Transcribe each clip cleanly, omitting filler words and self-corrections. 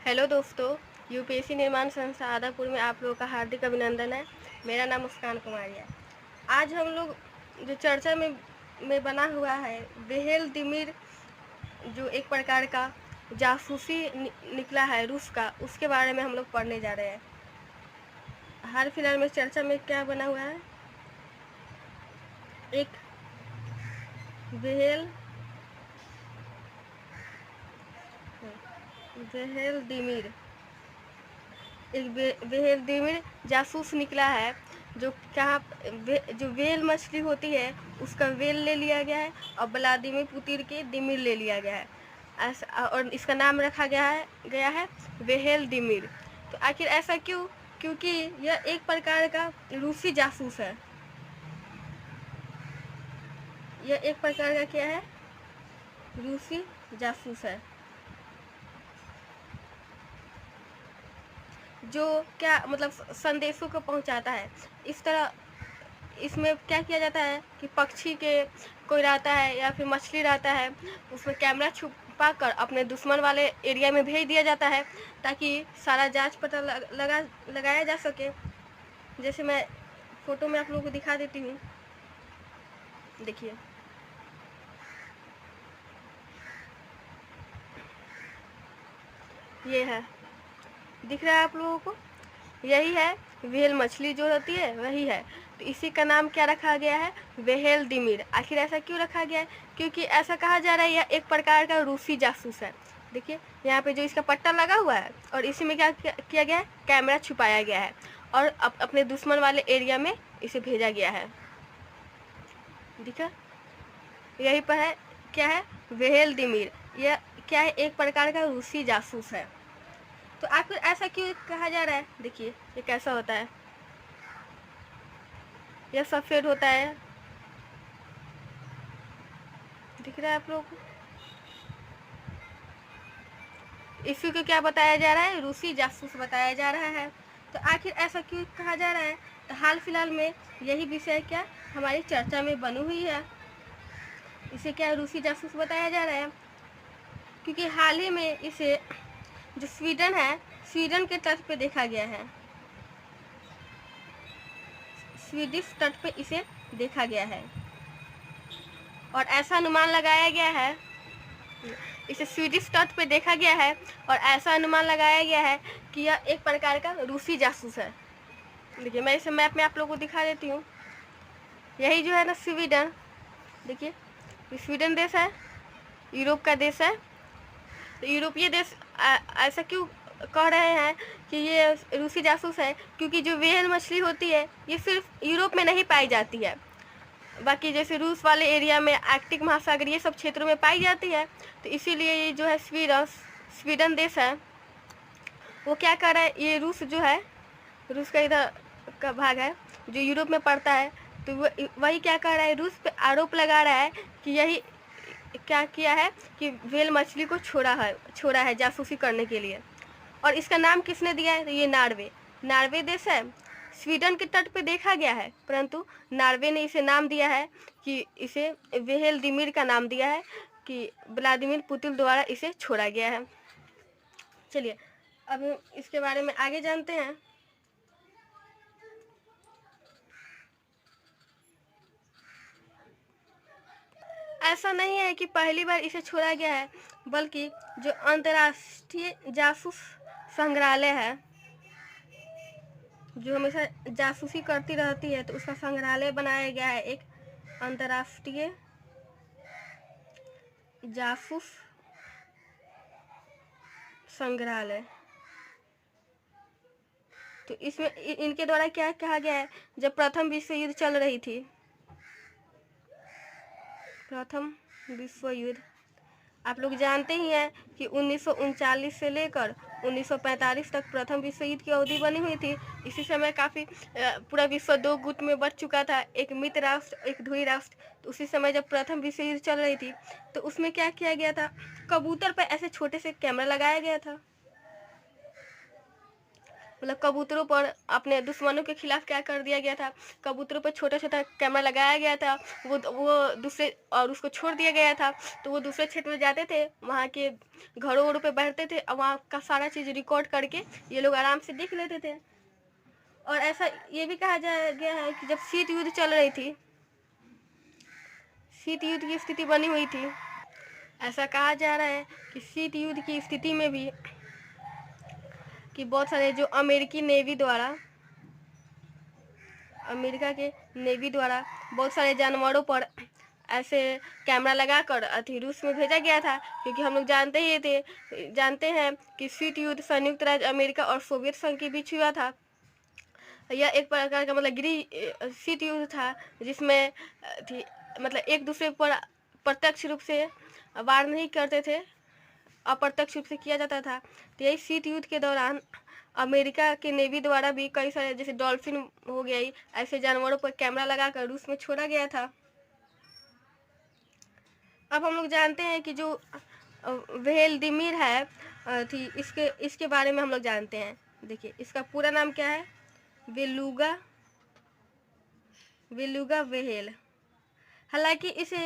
Hello दोस्तों, UPSC निर्माण संस्था आदापुर में आप लोगों का हार्दिक अभिनंदन है। मेरा नाम मुस्कान कुमारी है। आज हम लोग जो चर्चा में बना हुआ है बेहेल दिमिर, जो एक प्रकार का जासूसी निकला है रूस का, उसके बारे में हम लोग पढ़ने जा रहे हैं। हाल फिलहाल में चर्चा में क्या बना हुआ है, एक बेहेल बेहेल दिमिर एक बेहेल दिमिर जासूस निकला है, जो कहाँ जो वेल मछली होती है उसका वेल ले लिया गया है और व्लादिमीर पुतिन के दिमिर ले लिया गया है ऐसा, और इसका नाम रखा गया है वेहेल दिमिर। तो आखिर ऐसा क्यों? क्योंकि यह एक प्रकार का रूसी जासूस है। यह एक प्रकार का क्या है? रूसी जासूस है, जो क्या मतलब संदेशों को पहुंचाता है। इस तरह इसमें क्या किया जाता है कि पक्षी के कोई रहता है या फिर मछली रहता है, उसमें कैमरा छुपा कर अपने दुश्मन वाले एरिया में भेज दिया जाता है ताकि सारा जांच पता लगाया जा सके। जैसे मैं फोटो में आप लोगों को दिखा देती हूँ, देखिए ये है, दिख रहा है आप लोगों को? यही है व्हेल मछली जो होती है, वही है। तो इसी का नाम क्या रखा गया है? वेहेल दिमिर। आखिर ऐसा क्यों रखा गया है? क्योंकि ऐसा कहा जा रहा है यह एक प्रकार का रूसी जासूस है। देखिए यहाँ पे जो इसका पट्टा लगा हुआ है और इसी में क्या किया गया है, कैमरा छुपाया गया है और अपने दुश्मन वाले एरिया में इसे भेजा गया है। दिखा, यही पर है क्या है, वेहेल दिमिर। यह क्या है, एक प्रकार का रूसी जासूस है। तो आखिर ऐसा क्यों कहा जा रहा है? देखिए ये कैसा होता है, यह सफ़ेद होता है, दिख रहा है आप लोगों को? इसी को क्या बताया जा रहा है? रूसी जासूस बताया जा रहा है। तो आखिर ऐसा क्यों कहा जा रहा है? तो हाल फिलहाल में यही विषय क्या हमारी चर्चा में बनी हुई है, इसे क्या रूसी जासूस बताया जा रहा है। क्योंकि हाल ही में इसे जो स्वीडन है, स्वीडन के तट पे देखा गया है, स्वीडिश तट पे इसे देखा गया है और ऐसा अनुमान लगाया गया है, इसे स्वीडिश तट पे देखा गया है और ऐसा अनुमान लगाया गया है कि यह एक प्रकार का रूसी जासूस है। देखिए मैं इसे मैप में आप लोगों को दिखा देती हूँ। यही जो है ना स्वीडन, देखिए स्वीडन देश है, यूरोप का देश है। तो यूरोपीय देश ऐसा क्यों कह रहे हैं कि ये रूसी जासूस है? क्योंकि जो व्हेल मछली होती है ये सिर्फ यूरोप में नहीं पाई जाती है, बाकी जैसे रूस वाले एरिया में, आर्कटिक महासागर, ये सब क्षेत्रों में पाई जाती है। तो इसीलिए ये जो है स्वीडन देश है, वो क्या कर रहा है, ये रूस जो है, रूस का इधर का भाग है जो यूरोप में पड़ता है, तो वही क्या कर रहा है, रूस पे आरोप लगा रहा है कि यही क्या किया है कि व्हेल मछली को छोड़ा है जासूसी करने के लिए। और इसका नाम किसने दिया है? तो ये नार्वे देश है, स्वीडन के तट पे देखा गया है, परंतु नार्वे ने इसे नाम दिया है कि इसे वेहेल दिमिर का नाम दिया है कि व्लादिमीर पुतिन द्वारा इसे छोड़ा गया है। चलिए अब इसके बारे में आगे जानते हैं। ऐसा नहीं है कि पहली बार इसे छोड़ा गया है, बल्कि जो अंतर्राष्ट्रीय जासूस संग्रहालय है, जो हमेशा जासूसी करती रहती है, तो उसका संग्रहालय बनाया गया है, एक अंतर्राष्ट्रीय जासूस संग्रहालय। तो इसमें इनके द्वारा क्या कहा गया है, जब प्रथम विश्व युद्ध चल रही थी, प्रथम विश्व युद्ध आप लोग जानते ही हैं कि 1939 से लेकर 1945 तक प्रथम विश्व युद्ध की अवधि बनी हुई थी। इसी समय काफ़ी पूरा विश्व दो गुट में बट चुका था, एक मित्र राष्ट्र, एक ध्रुवी राष्ट्र। तो उसी समय जब प्रथम विश्व युद्ध चल रही थी, तो उसमें क्या किया गया था, कबूतर पर ऐसे छोटे से कैमरा लगाया गया था। मतलब कबूतरों पर अपने दुश्मनों के खिलाफ क्या कर दिया गया था, कबूतरों पर छोटा छोटा कैमरा लगाया गया था। वो दूसरे और उसको छोड़ दिया गया था, तो वो दूसरे क्षेत्र में जाते थे, वहाँ के घरों वरों पे बैठते थे और वहाँ का सारा चीज़ रिकॉर्ड करके ये लोग आराम से देख लेते थे। और ऐसा ये भी कहा गया है कि जब शीत युद्ध चल रही थी, शीत युद्ध की स्थिति बनी हुई थी, ऐसा कहा जा रहा है कि शीत युद्ध की स्थिति में भी कि बहुत सारे जो अमेरिका के नेवी द्वारा बहुत सारे जानवरों पर ऐसे कैमरा लगाकर रूस में भेजा गया था, क्योंकि हम लोग जानते हैं कि शीत युद्ध संयुक्त राज्य अमेरिका और सोवियत संघ के बीच हुआ था। यह एक प्रकार का मतलब गृह शीत युद्ध था, जिसमें मतलब एक दूसरे पर प्रत्यक्ष रूप से वार नहीं करते थे, अप्रत्यक्ष रूप से किया जाता था। तो यही शीत युद्ध के दौरान अमेरिका के नेवी द्वारा भी कई सारे जैसे डॉल्फिन हो गई, ऐसे जानवरों पर कैमरा लगाकर रूस में छोड़ा गया था। अब हम लोग जानते हैं कि जो व्लादिमीर है इसके बारे में हम लोग जानते हैं। देखिए इसका पूरा नाम क्या है, बेलुगा व्हेल। हालांकि इसे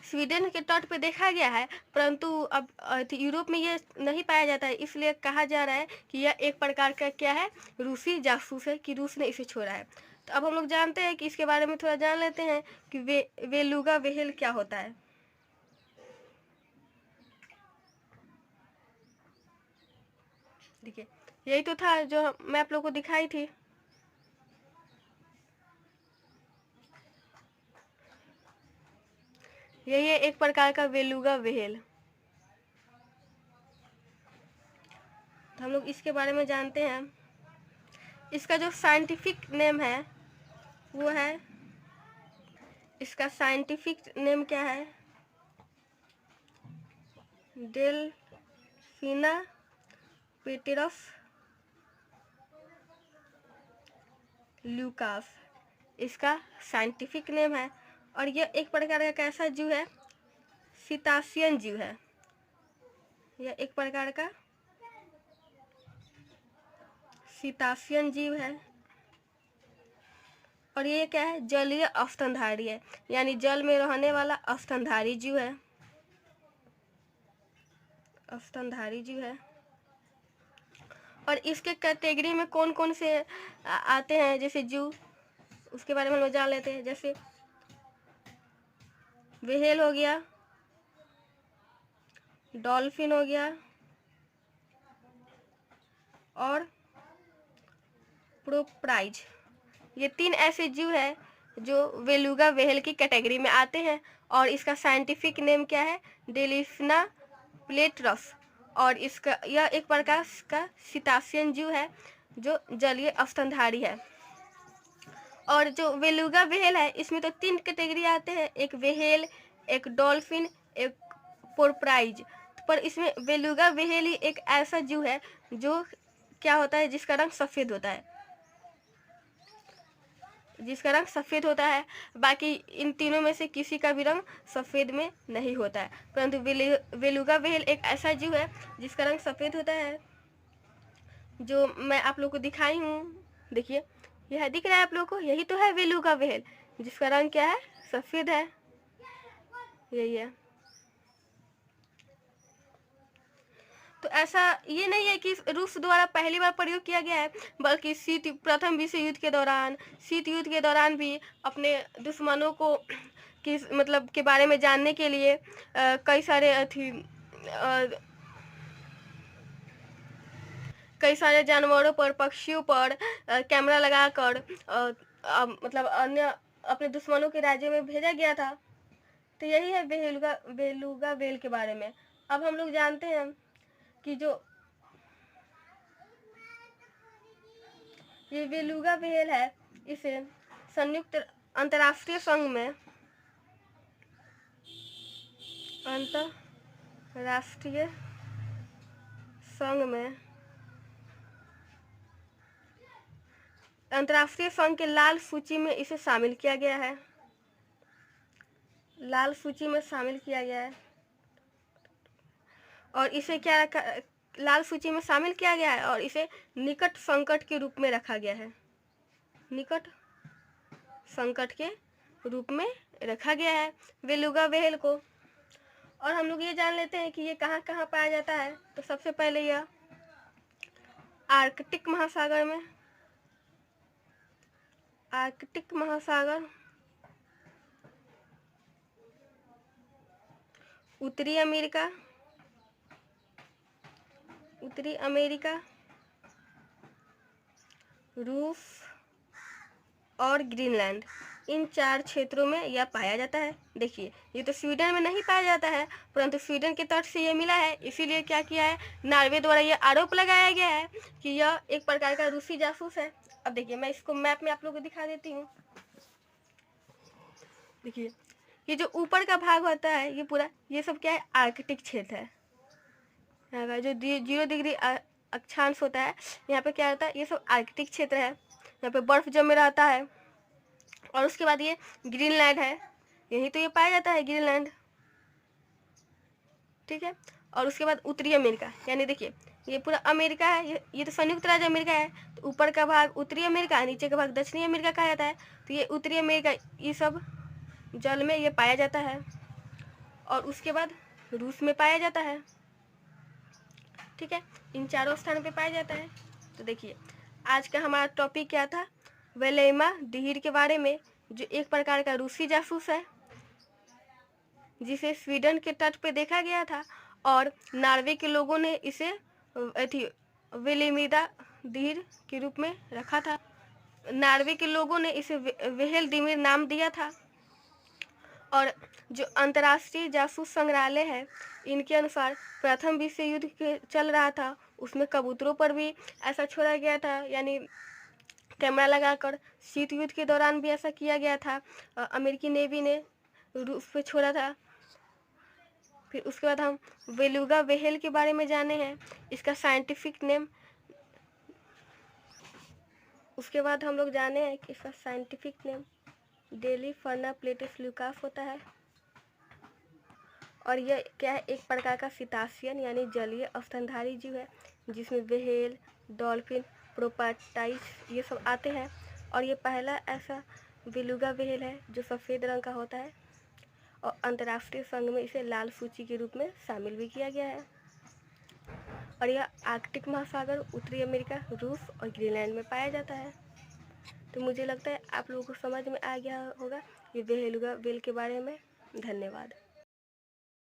स्वीडन के तट पे देखा गया है, परंतु अब यूरोप में ये नहीं पाया जाता है, इसलिए कहा जा रहा है कि यह एक प्रकार का क्या है, रूसी जासूस है, कि रूस ने इसे छोड़ा है। तो अब हम लोग जानते हैं कि इसके बारे में थोड़ा जान लेते हैं कि बेलुगा व्हेल क्या होता है। देखिए यही तो था जो मैं आप लोग को दिखाई थी। यही है एक प्रकार का बेलुगा व्हेल। तो हम लोग इसके बारे में जानते हैं। इसका जो साइंटिफिक नेम है वो है, इसका साइंटिफिक नेम क्या है, डेल्फिना पेटेरस ल्यूकास इसका साइंटिफिक नेम है। और यह एक प्रकार का कैसा जीव है, सितासियन जीव है। यह एक प्रकार का सितासियन जीव है। और ये क्या है, जलीय स्तनधारी है, यानी जल में रहने वाला स्तनधारी जीव है, स्तनधारी जीव है। और इसके कैटेगरी में कौन कौन से आते हैं जैसे जीव, उसके बारे में हम जान लेते हैं। जैसे व्हेल हो गया, डॉल्फिन हो गया और प्रोप्राइज, ये 3 ऐसे जीव है जो बेलुगा व्हेल की कैटेगरी में आते हैं। और इसका साइंटिफिक नेम क्या है, डेलिफिना प्लेटरस। और इसका यह एक प्रकार का सितासियन जीव है जो जलीय स्तनधारी है। और जो बेलुगा व्हेल है इसमें तो 3 कैटेगरी आते हैं, एक व्हेल, एक डॉल्फिन, एक पोर्प्राइज। पर इसमें बेलुगा व्हेल ही एक ऐसा जीव है जो क्या होता है, जिसका रंग सफ़ेद होता है, बाकी इन तीनों में से किसी का भी रंग सफ़ेद में नहीं होता है। परंतु बेलुगा व्हेल एक ऐसा जीव है जिसका रंग सफ़ेद होता है, जो मैं आप लोग को दिखाई हूँ। देखिए यह दिख रहा है आप लोग को, यही तो है बेलुगा व्हेल, जिसका रंग क्या है, सफ़ेद है। यही है। तो ऐसा ये नहीं है कि रूस द्वारा पहली बार प्रयोग किया गया है, बल्कि प्रथम विश्व युद्ध के दौरान, शीत युद्ध के दौरान भी अपने दुश्मनों को मतलब के बारे में जानने के लिए कई सारे जानवरों पर, पक्षियों पर कैमरा लगाकर मतलब अन्य अपने दुश्मनों के राज्य में भेजा गया था। तो यही है बेलुगा व्हेल के बारे में। अब हम लोग जानते हैं कि जो ये बेलुगा व्हेल है, इसे संयुक्त अंतर्राष्ट्रीय संघ में अंतर्राष्ट्रीय संघ के लाल सूची में इसे शामिल किया गया है, लाल सूची में शामिल किया गया है। और इसे क्या लाल सूची में शामिल किया गया है और इसे निकट संकट के रूप में रखा गया है। निकट संकट के रूप में रखा गया है बेलुगा व्हेल को। और हम लोग ये जान लेते हैं कि ये कहाँ कहाँ पाया जाता है। तो सबसे पहले यह आर्कटिक महासागर में, आर्कटिक महासागर, उत्तरी अमेरिका, उत्तरी अमेरिका, रूस और ग्रीनलैंड, इन 4 क्षेत्रों में यह पाया जाता है। देखिए ये तो स्वीडन में नहीं पाया जाता है, परंतु स्वीडन के तट से ये मिला है, इसीलिए क्या किया है, नॉर्वे द्वारा यह आरोप लगाया गया है कि यह एक प्रकार का रूसी जासूस है। अब देखिए मैं इसको मैप में आप लोगों को दिखा देती हूँ। देखिए ये जो ऊपर का भाग होता है ये पूरा, ये सब क्या है, आर्कटिक क्षेत्र है। यहाँ का जो 0 डिग्री अक्षांश होता है, यहाँ पे क्या होता है, ये सब आर्कटिक क्षेत्र है, यहाँ पे बर्फ जमे रहता है। और उसके बाद ये ग्रीनलैंड है, यही तो ये पाया जाता है ग्रीनलैंड, ठीक है। और उसके बाद उत्तरी अमेरिका, यानी देखिए ये पूरा अमेरिका है, ये तो संयुक्त राज्य अमेरिका है, तो ऊपर का भाग उत्तरी अमेरिका, नीचे का भाग दक्षिणी अमेरिका कहा जाता है। तो ये उत्तरी अमेरिका, ये सब जल में ये पाया जाता है। और उसके बाद रूस में पाया जाता है, ठीक है। इन 4 स्थानों पे पाया जाता है। तो देखिए आज का हमारा टॉपिक क्या था, वेलेमा दिहिर के बारे में, जो एक प्रकार का रूसी जासूस है जिसे स्वीडन के तट पे देखा गया था और नॉर्वे के लोगों ने इसे वेलेमिदा दिहिर के रूप में रखा था। नॉर्वे के लोगों ने इसे वेहेल दिमिर नाम दिया था। और जो अंतर्राष्ट्रीय जासूस संग्रहालय है, इनके अनुसार प्रथम विश्व युद्ध के चल रहा था, उसमें कबूतरों पर भी ऐसा छोड़ा गया था, यानी कैमरा लगाकर। शीत युद्ध के दौरान भी ऐसा किया गया था, अमेरिकी नेवी ने रूस पे छोड़ा था। फिर उसके बाद हम बेलुगा व्हेल के बारे में जाने हैं, इसका साइंटिफिक नेम। उसके बाद हम लोग जाने हैं कि इसका साइंटिफिक नेम डेलीफर्ना प्लेटिस ल्यूकास होता है। और यह क्या है, एक प्रकार का सितासियन यानी जलीय स्तनधारी जीव है, जिसमें व्हेल, डॉल्फिन, प्रोपाटाइस ये सब आते हैं। और ये पहला ऐसा बेलुगा व्हेल है जो सफ़ेद रंग का होता है, और अंतर्राष्ट्रीय संघ में इसे लाल सूची के रूप में शामिल भी किया गया है। और यह आर्कटिक महासागर, उत्तरी अमेरिका, रूस और ग्रीनलैंड में पाया जाता है। तो मुझे लगता है आप लोगों को समझ में आ गया होगा ये बेलुगा व्हेल के बारे में। धन्यवाद।